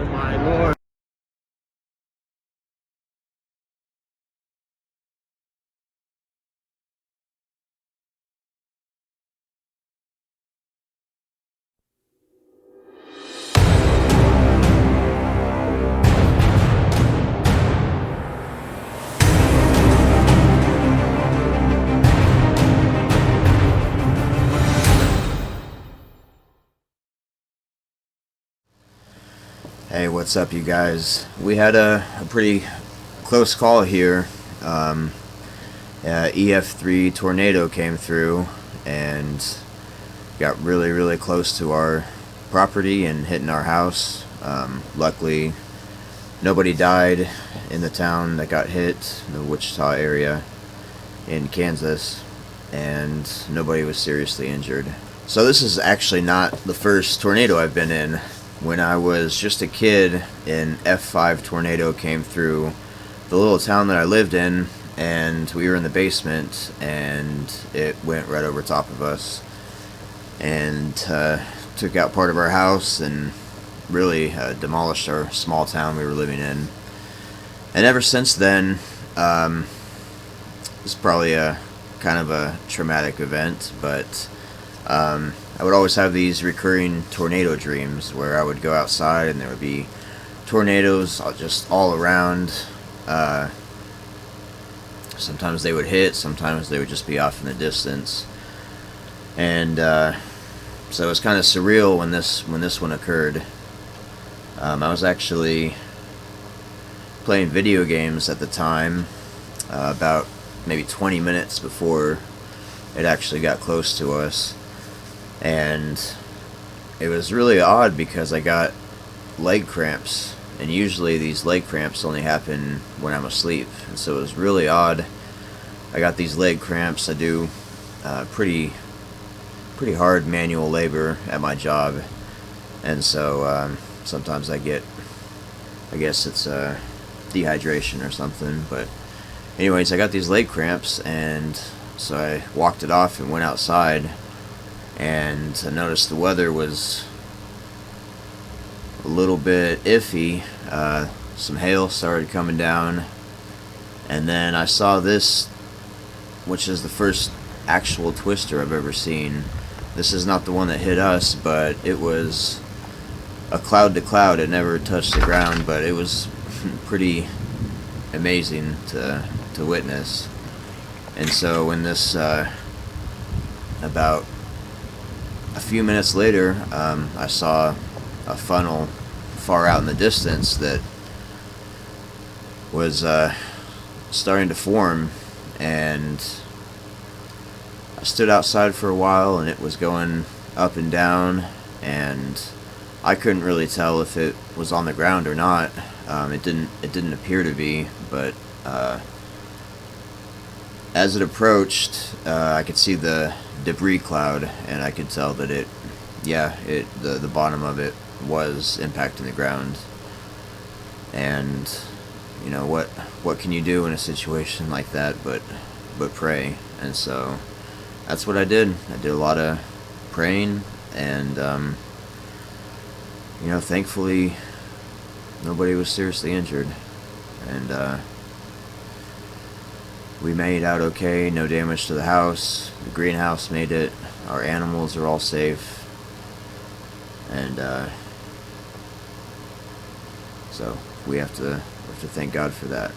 Oh my lord. Hey, what's up, you guys? We had a pretty close call here. EF3 tornado came through and got really close to our property and hitting our house. Luckily, nobody died in the town that got hit, in the Wichita area in Kansas, and nobody was seriously injured. So this is actually not the first tornado I've been in. When I was just a kid, an F5 tornado came through the little town that I lived in, and we were in the basement, and it went right over top of us and took out part of our house and really demolished our small town we were living in. And ever since then, it's probably a kind of a traumatic event, but I would always have these recurring tornado dreams where I would go outside and there would be tornadoes just all around. Sometimes they would hit, sometimes they would just be off in the distance. And so it was kind of surreal when this one occurred. I was actually playing video games at the time, about maybe 20 minutes before it actually got close to us. And it was really odd because I got leg cramps, and usually these leg cramps only happen when I'm asleep, and so it was really odd. I got these leg cramps. I do pretty hard manual labor at my job, and so sometimes I guess it's dehydration or something, but anyways, I got these leg cramps, and so I walked it off and went outside, and I noticed the weather was a little bit iffy. Some hail started coming down, and then I saw this, which is the first actual twister I've ever seen. This is not the one that hit us, but it was a cloud to cloud. It never touched the ground, but it was pretty amazing to witness. And so when this about a few minutes later, I saw a funnel far out in the distance that was starting to form, and I stood outside for a while, and it was going up and down, and I couldn't really tell if it was on the ground or not. It didn't appear to be, but as it approached, I could see the debris cloud, and I could tell that the bottom of it was impacting the ground. And you know what can you do in a situation like that but pray? And so that's what I did. I did a lot of praying, and thankfully nobody was seriously injured, and we made out okay. No damage to the house. The greenhouse made it. Our animals are all safe, and so we have to thank God for that.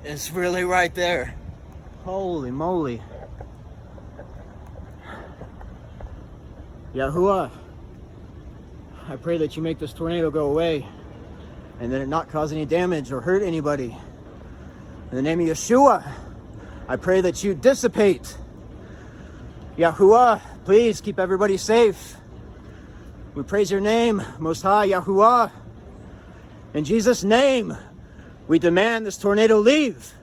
It's really right there. Holy moly. Yahuwah, I pray that you make this tornado go away and that it not cause any damage or hurt anybody. In the name of Yeshua, I pray that you dissipate. Yahuwah, please keep everybody safe. We praise your name, Most High Yahuwah. In Jesus' name, we demand this tornado leave.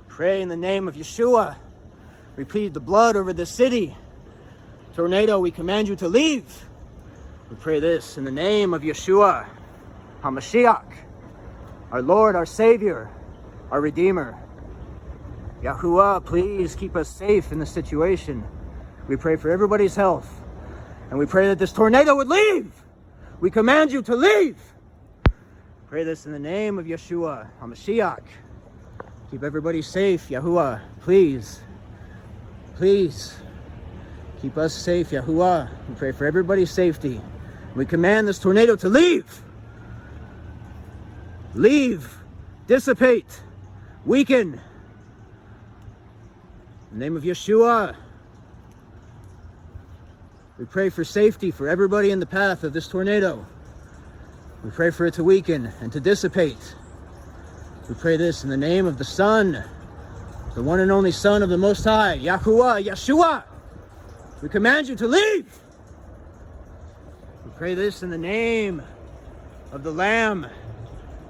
Pray in the name of Yeshua. We plead the blood over the city. Tornado, we command you to leave. We pray this in the name of Yeshua, HaMashiach, our Lord, our Savior, our Redeemer. Yahuwah, please keep us safe in this situation. We pray for everybody's health. And we pray that this tornado would leave. We command you to leave. Pray this in the name of Yeshua, HaMashiach. Keep everybody safe, Yahuwah. Please. Please. Keep us safe, Yahuwah. We pray for everybody's safety. We command this tornado to leave. Leave. Dissipate. Weaken. In the name of Yeshua. We pray for safety for everybody in the path of this tornado. We pray for it to weaken and to dissipate. We pray this in the name of the Son, the one and only Son of the Most High, Yahuwah, Yeshua. We command you to leave. We pray this in the name of the Lamb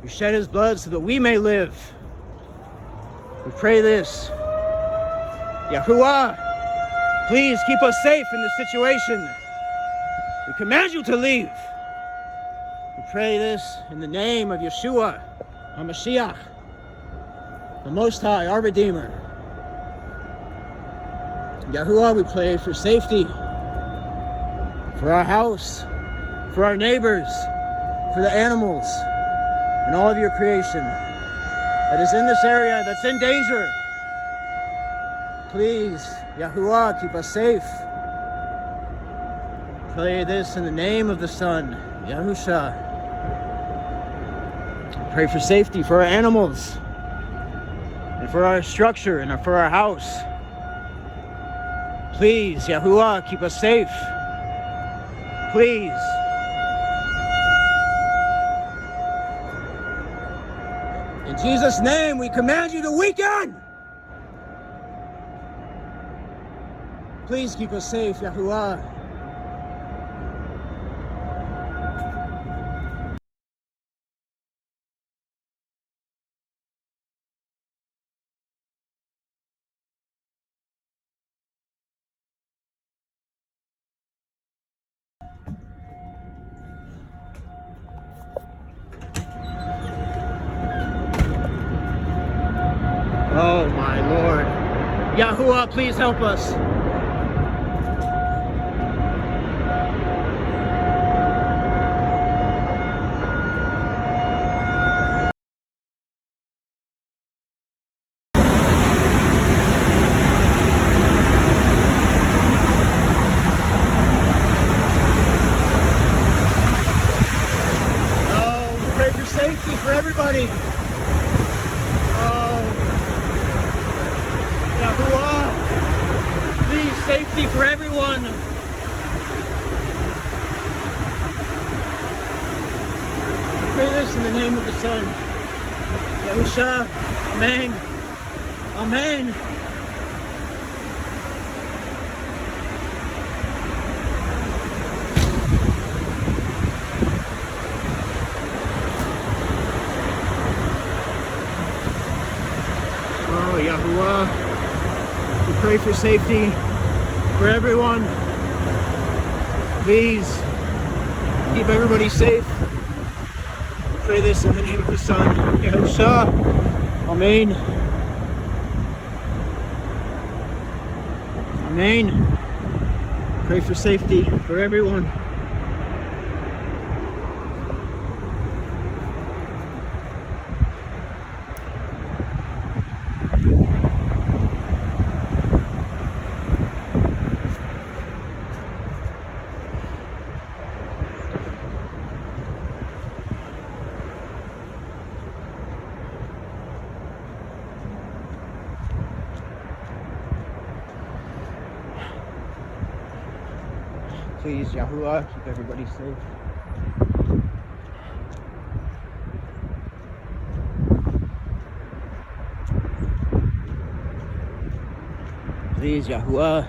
who shed his blood so that we may live. We pray this. Yahuwah, please keep us safe in this situation. We command you to leave. We pray this in the name of Yeshua, HaMashiach, the Most High, our Redeemer. Yahuwah, we pray for safety, for our house, for our neighbors, for the animals, and all of your creation that is in this area, that's in danger. Please, Yahuwah, keep us safe. Pray this in the name of the Son, Yahusha. Pray for safety for our animals, and for our structure, and for our house. Please, Yahuwah, keep us safe. Please. In Jesus' name, we command you to weaken. Please keep us safe, Yahuwah. Oh my Lord. Yahuwah, please help us. Oh, we pray for safety for everybody. Yahuwah, please, safety for everyone. Pray this in the name of the Son, Yahusha. Amen. Amen. Oh, Yahuwah. We pray for safety for everyone. Please keep everybody safe. We pray this in the name of the Son, Yahusha. Amen. Amen. Pray for safety for everyone. Please, Yahuwah, keep everybody safe. Please, Yahuwah.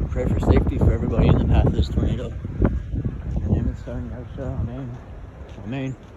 Pray for safety for everybody in the path of this tornado. In the name of the Son, Yahshua, Amen. Amen.